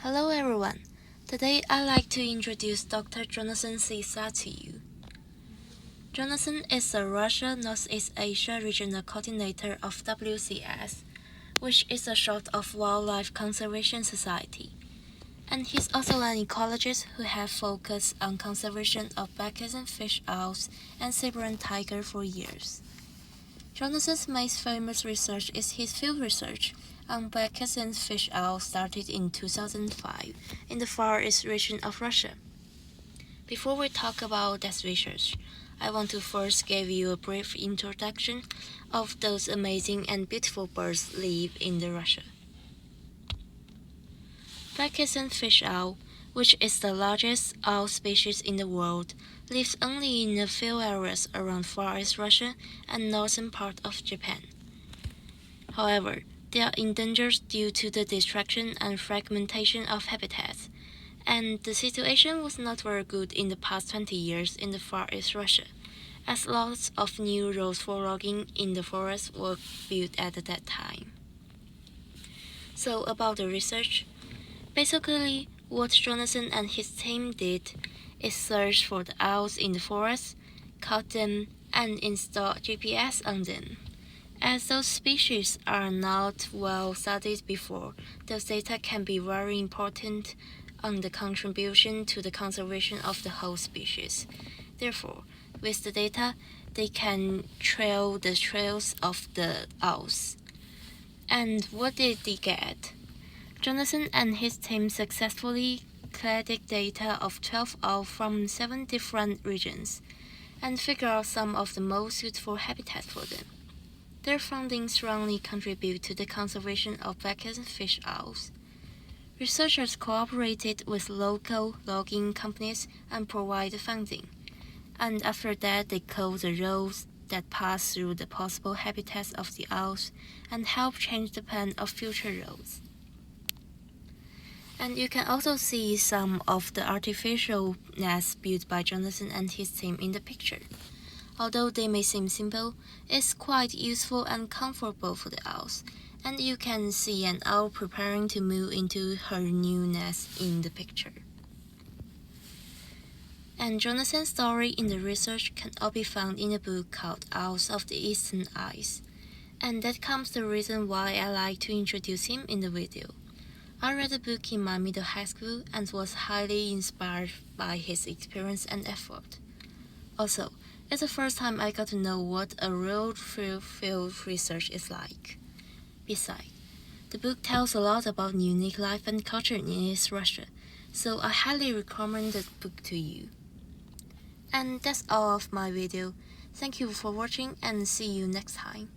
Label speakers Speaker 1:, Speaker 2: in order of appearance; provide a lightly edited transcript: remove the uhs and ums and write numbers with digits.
Speaker 1: Hello everyone. Today I'd like to introduce Dr. Jonathan Cisa to you. Jonathan is the Russia Northeast Asia Regional Coordinator of WCS, which is a short of Wildlife Conservation Society. And he's also an ecologist who has focused on conservation of Caucasian fish owls and Siberian tiger for years. Jonathan's most famous research is his field research on Caucasian fish owls started in 2005 in the Far East region of Russia. Before we talk about that research, I want to first give you a brief introduction of those amazing and beautiful birds live in the Russia. Caucasian fish owl, which is the largest owl species in the world, lives only in a few areas around Far East Russia and northern part of Japan. However, they are endangered due to the destruction and fragmentation of habitats, and the situation was not very good in the past 20 years in the Far East Russia, as lots of new roads for logging in the forest were built at that time. So about the research, basically what Jonathan and his team did is search for the owls in the forest, caught them, and install GPS on them. As those species are not well studied before, those data can be very important on the contribution to the conservation of the whole species. Therefore, with the data, they can trail the trails of the owls. And what did they get? Jonathan and his team successfully collected data of 12 owls from 7 different regions and figured out some of the most suitable habitats for them. Their findings strongly contribute to the conservation of Caucasian fish owls. Researchers cooperated with local logging companies and provided funding, and after that they closed the roads that pass through the possible habitats of the owls and help change the plan of future roads. And you can also see some of the artificial nests built by Jonathan and his team in the picture. Although they may seem simple, it's quite useful and comfortable for the owls, and you can see an owl preparing to move into her new nest in the picture. And Jonathan's story in the research can all be found in a book called Owls of the Eastern Isles, and that comes the reason why I like to introduce him in the video. I read the book in my middle high school and was highly inspired by his experience and effort. Also, it's the first time I got to know what a real field research is like. Besides, the book tells a lot about unique life and culture in East Russia, so I highly recommend the book to you. And that's all of my video. Thank you for watching and see you next time.